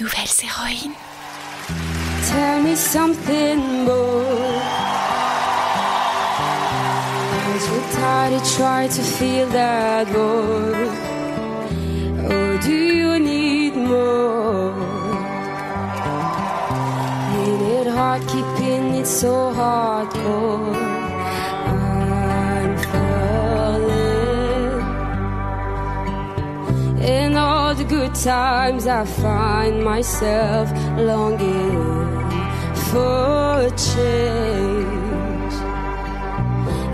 Nouvelles héroïnes. Tell me something more. As you're tired, you try to feel that void. Or do you need more? Ain't it hard keeping it so hardcore? I'm falling. In all the good times I find myself longing for change.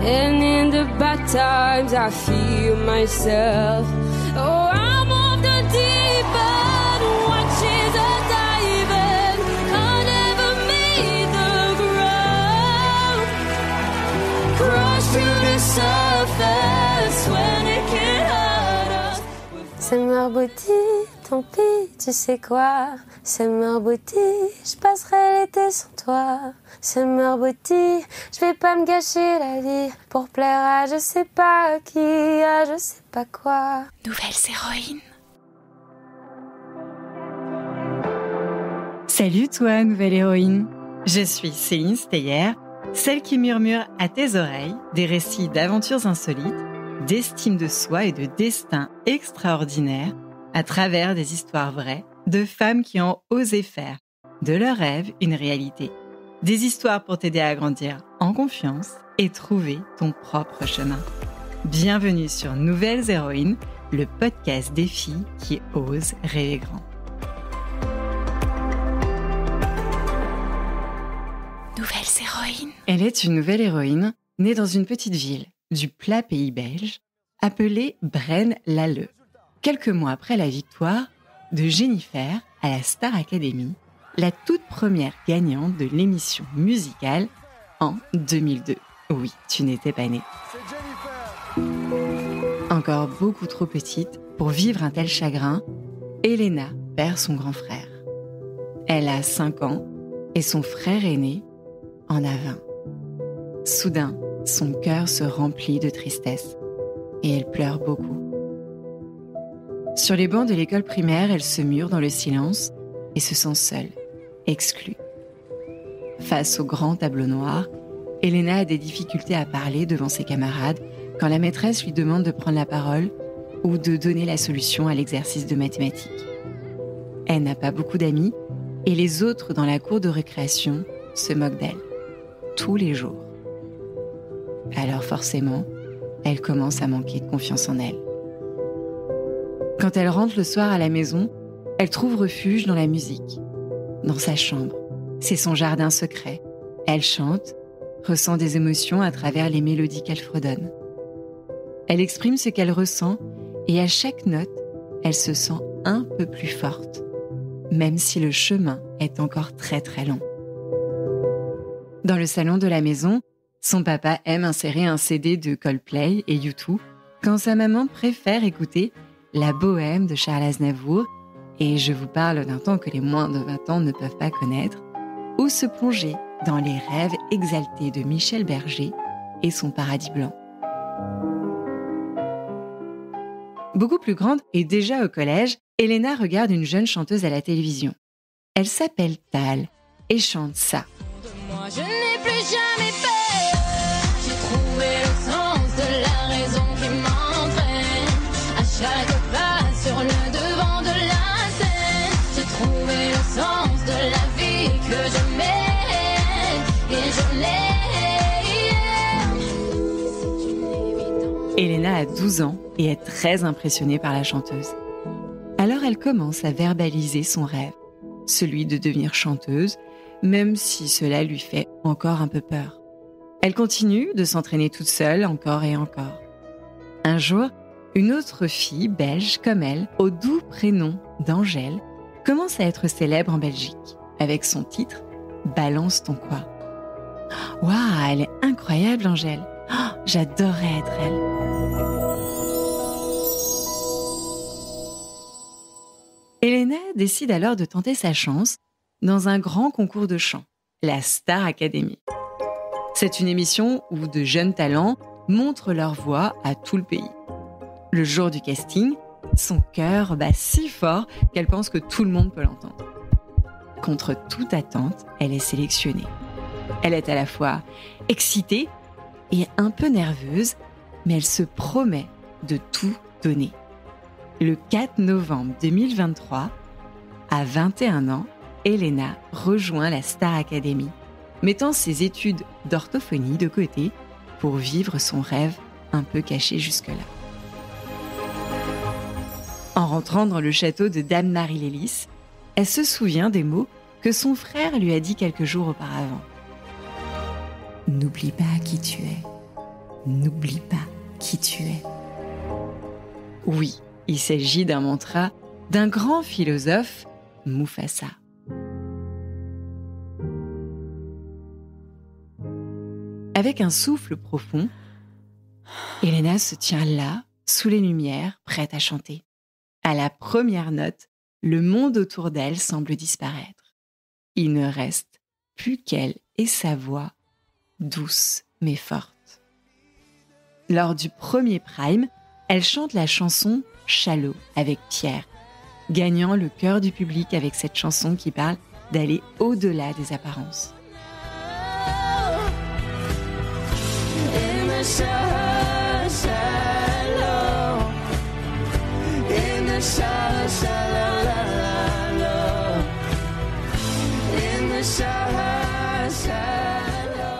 And in the bad times I feel myself. Oh, I'm off the deep end, watches are diving. I never made the ground. Crash through the surface when it can hurt us. Summer Booty, tant pis, tu sais quoi? Summer Booty, je passerai l'été sans toi. Summer Booty, je vais pas me gâcher la vie pour plaire à je sais pas qui, à je sais pas quoi. Nouvelles héroïnes. Salut toi, nouvelle héroïne. Je suis Céline Steyer, celle qui murmure à tes oreilles des récits d'aventures insolites, d'estime de soi et de destin extraordinaire à travers des histoires vraies de femmes qui ont osé faire de leurs rêves une réalité. Des histoires pour t'aider à grandir en confiance et trouver ton propre chemin. Bienvenue sur Nouvelles héroïnes, le podcast des filles qui osent rêver grand. Nouvelles héroïnes. Elle est une nouvelle héroïne née dans une petite ville du plat pays belge appelée Braine-l'Alleud. Quelques mois après la victoire de Jennifer à la Star Academy, la toute première gagnante de l'émission musicale en 2002. Oui, tu n'étais pas née. Encore beaucoup trop petite pour vivre un tel chagrin, Elena perd son grand frère. Elle a 5 ans et son frère aîné en a 20. Soudain, son cœur se remplit de tristesse et elle pleure beaucoup. Sur les bancs de l'école primaire, elle se mure dans le silence et se sent seule, exclue. Face au grand tableau noir, Elena a des difficultés à parler devant ses camarades quand la maîtresse lui demande de prendre la parole ou de donner la solution à l'exercice de mathématiques. Elle n'a pas beaucoup d'amis et les autres dans la cour de récréation se moquent d'elle, tous les jours. Alors forcément, elle commence à manquer de confiance en elle. Quand elle rentre le soir à la maison, elle trouve refuge dans la musique. Dans sa chambre, c'est son jardin secret. Elle chante, ressent des émotions à travers les mélodies qu'elle fredonne. Elle exprime ce qu'elle ressent et à chaque note, elle se sent un peu plus forte, même si le chemin est encore très très long. Dans le salon de la maison, son papa aime insérer un CD de Coldplay et U2 quand sa maman préfère écouter La Bohème de Charles Aznavour, et je vous parle d'un temps que les moins de 20 ans ne peuvent pas connaître, ou se plonger dans les rêves exaltés de Michel Berger et son paradis blanc. Beaucoup plus grande et déjà au collège, Elena regarde une jeune chanteuse à la télévision. Elle s'appelle Tal et chante ça. Moi, je n'ai plus jamais peur. J'ai trouvé le sens de la raison qui m'entraîne. À chaque pas sur le devant de la scène, j'ai trouvé le sens de la vie que je mène. Et je l'ai. Elena a 12 ans et est très impressionnée par la chanteuse. Alors elle commence à verbaliser son rêve, celui de devenir chanteuse, même si cela lui fait encore un peu peur. Elle continue de s'entraîner toute seule encore et encore. Un jour, une autre fille belge comme elle, au doux prénom d'Angèle, commence à être célèbre en Belgique, avec son titre « Balance ton quoi ». Waouh, elle est incroyable Angèle. Oh, j'adorerais être elle. Elena décide alors de tenter sa chance dans un grand concours de chant, la Star Academy. C'est une émission où de jeunes talents montrent leur voix à tout le pays. Le jour du casting, son cœur bat si fort qu'elle pense que tout le monde peut l'entendre. Contre toute attente, elle est sélectionnée. Elle est à la fois excitée et un peu nerveuse, mais elle se promet de tout donner. Le 4 novembre 2023, à 21 ans, Elena rejoint la Star Academy, mettant ses études d'orthophonie de côté pour vivre son rêve un peu caché jusque-là. En rentrant dans le château de Dame Marie-Lélis, elle se souvient des mots que son frère lui a dit quelques jours auparavant. « N'oublie pas qui tu es. N'oublie pas qui tu es. » Oui, il s'agit d'un mantra d'un grand philosophe, Mufasa. Avec un souffle profond, Elena se tient là, sous les lumières, prête à chanter. À la première note, le monde autour d'elle semble disparaître. Il ne reste plus qu'elle et sa voix, douce mais forte. Lors du premier prime, elle chante la chanson « Shallow » avec Pierre, gagnant le cœur du public avec cette chanson qui parle d'aller au-delà des apparences.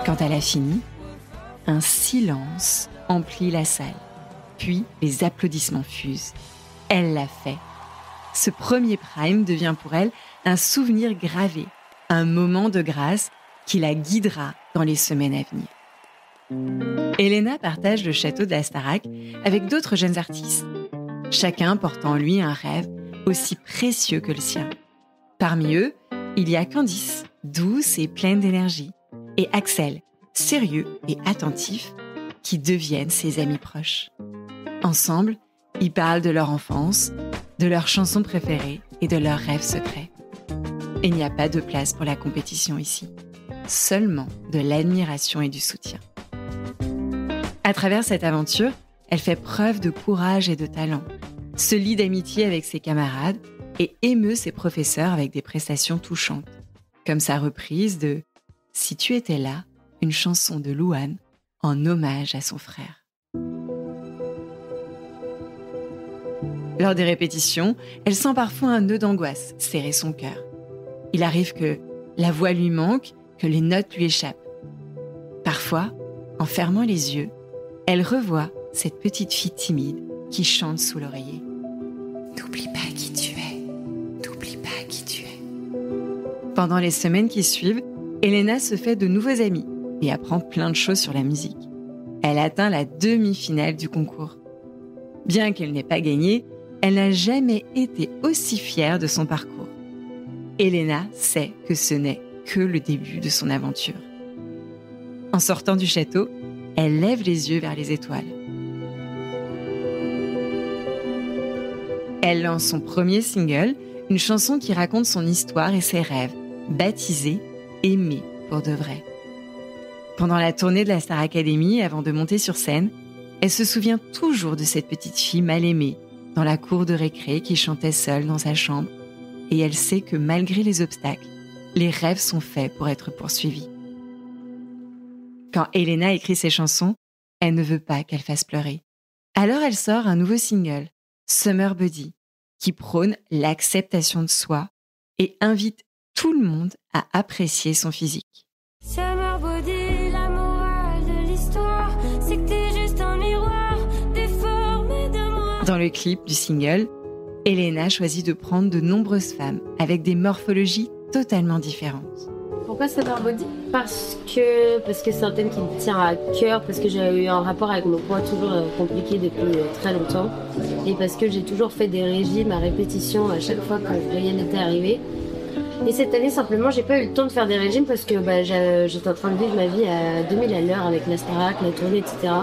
Quand elle a fini, un silence emplit la salle. Puis les applaudissements fusent. Elle l'a fait. Ce premier prime devient pour elle un souvenir gravé, un moment de grâce qui la guidera dans les semaines à venir. Elena partage le château de la Starac avec d'autres jeunes artistes, chacun portant en lui un rêve aussi précieux que le sien. Parmi eux, il y a Candice, douce et pleine d'énergie, et Axel, sérieux et attentif, qui deviennent ses amis proches. Ensemble, ils parlent de leur enfance, de leurs chansons préférées et de leurs rêves secrets. Il n'y a pas de place pour la compétition ici, seulement de l'admiration et du soutien. À travers cette aventure, elle fait preuve de courage et de talent, se lie d'amitié avec ses camarades et émeut ses professeurs avec des prestations touchantes, comme sa reprise de « Si tu étais là », une chanson de Louane en hommage à son frère. Lors des répétitions, elle sent parfois un nœud d'angoisse serrer son cœur. Il arrive que la voix lui manque, que les notes lui échappent. Parfois, en fermant les yeux, elle revoit cette petite fille timide qui chante sous l'oreiller. « N'oublie pas qui tu es, n'oublie pas qui tu es. » Pendant les semaines qui suivent, Elena se fait de nouveaux amis et apprend plein de choses sur la musique. Elle atteint la demi-finale du concours. Bien qu'elle n'ait pas gagné, elle n'a jamais été aussi fière de son parcours. Elena sait que ce n'est que le début de son aventure. En sortant du château, elle lève les yeux vers les étoiles. Elle lance son premier single, une chanson qui raconte son histoire et ses rêves, baptisée « Aimer pour de vrai ». Pendant la tournée de la Star Academy, avant de monter sur scène, elle se souvient toujours de cette petite fille mal aimée, dans la cour de récré qui chantait seule dans sa chambre, et elle sait que malgré les obstacles, les rêves sont faits pour être poursuivis. Quand Elena écrit ses chansons, elle ne veut pas qu'elle fasse pleurer. Alors elle sort un nouveau single, Summer Body, qui prône l'acceptation de soi et invite tout le monde à apprécier son physique. Summer Body, la morale de l'histoire, c'est que t'es juste un miroir déformé de moi. Dans le clip du single, Elena choisit de prendre de nombreuses femmes avec des morphologies totalement différentes. Pourquoi Summer Body ? Parce que c'est un thème qui me tient à cœur, parce que j'ai eu un rapport avec mon poids toujours compliqué depuis très longtemps, et parce que j'ai toujours fait des régimes à répétition à chaque fois que je voyais l'été arriver. Et cette année, simplement, j'ai pas eu le temps de faire des régimes parce que j'étais en train de vivre ma vie à 2000 à l'heure avec la Starac, la tournée, etc.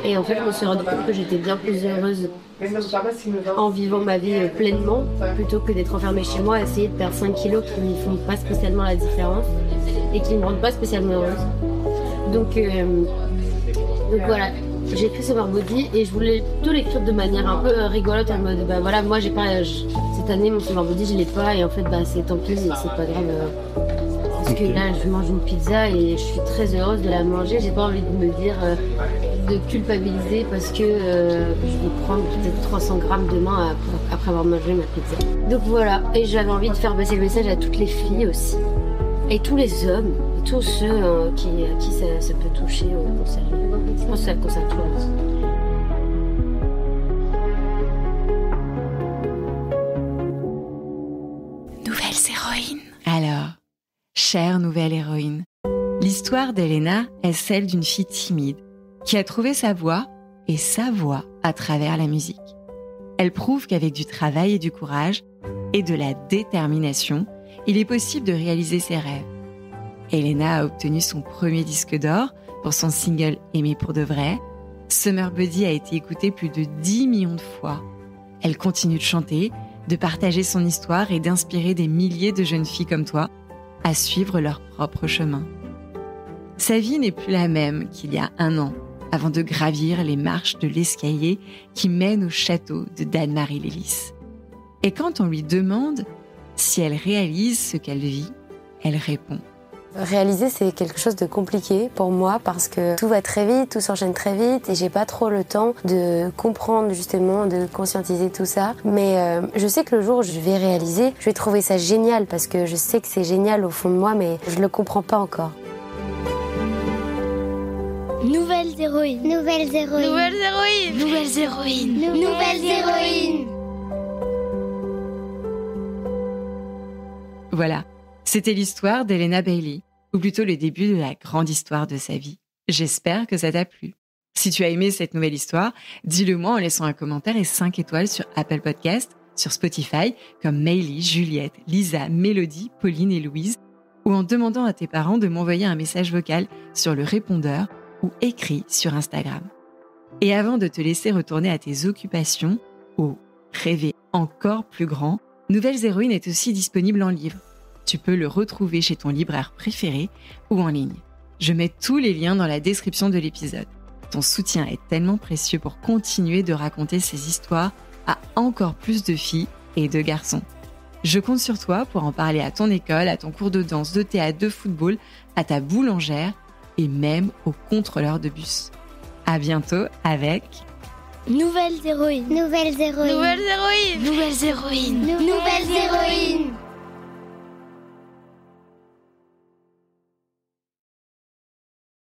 Et en fait, je me suis rendu compte que j'étais bien plus heureuse en vivant ma vie pleinement plutôt que d'être enfermée chez moi à essayer de perdre 5 kilos qui ne font pas spécialement la différence et qui ne me rendent pas spécialement heureuse. Donc voilà, j'ai écrit Summer Body et je voulais plutôt l'écrire de manière un peu rigolote en mode voilà, moi j'ai pas cette année mon Summer Body je l'ai pas et en fait c'est tant pis, c'est pas grave. Parce que là je mange une pizza et je suis très heureuse de la manger, j'ai pas envie de me dire de culpabiliser parce que je vais prendre peut-être 300 grammes demain après avoir mangé ma pizza. Donc voilà, et j'avais envie de faire passer le message à toutes les filles aussi. Et tous les hommes, et tous ceux à qui ça peut toucher au concert. Je pense que ça concerne tout le monde. Nouvelles héroïnes. Alors, chère nouvelle héroïne, l'histoire d'Elena est celle d'une fille timide qui a trouvé sa voie et sa voix à travers la musique. Elle prouve qu'avec du travail et du courage et de la détermination, il est possible de réaliser ses rêves. Elena a obtenu son premier disque d'or pour son single Aimé pour de vrai. Summer Body a été écouté plus de 10 millions de fois. Elle continue de chanter, de partager son histoire et d'inspirer des milliers de jeunes filles comme toi à suivre leur propre chemin. Sa vie n'est plus la même qu'il y a 1 an, avant de gravir les marches de l'escalier qui mène au château de Dane-Marie Lélis. Et quand on lui demande si elle réalise ce qu'elle vit, elle répond. Réaliser, c'est quelque chose de compliqué pour moi parce que tout va très vite, tout s'enchaîne très vite et j'ai pas trop le temps de comprendre justement, de conscientiser tout ça. Mais je sais que le jour où je vais réaliser, je vais trouver ça génial parce que je sais que c'est génial au fond de moi, mais je le comprends pas encore. Nouvelles héroïnes. Nouvelles héroïnes. Nouvelles héroïnes. Nouvelles héroïnes. Nouvelles héroïnes. Voilà, c'était l'histoire d'Elena Bailey, ou plutôt le début de la grande histoire de sa vie. J'espère que ça t'a plu. Si tu as aimé cette nouvelle histoire, dis-le moi en laissant un commentaire et 5 étoiles sur Apple Podcast, sur Spotify, comme Maëlie, Juliette, Lisa, Mélodie, Pauline et Louise, ou en demandant à tes parents de m'envoyer un message vocal sur le répondeur ou écrit sur Instagram. Et avant de te laisser retourner à tes occupations, ou rêver encore plus grand, Nouvelles héroïnes est aussi disponible en livre. Tu peux le retrouver chez ton libraire préféré ou en ligne. Je mets tous les liens dans la description de l'épisode. Ton soutien est tellement précieux pour continuer de raconter ces histoires à encore plus de filles et de garçons. Je compte sur toi pour en parler à ton école, à ton cours de danse, de théâtre, de football, à ta boulangère et même au contrôleur de bus. À bientôt avec... Nouvelles héroïnes. Nouvelles héroïnes. Nouvelles héroïnes. Nouvelles héroïnes. Nouvelles héroïnes.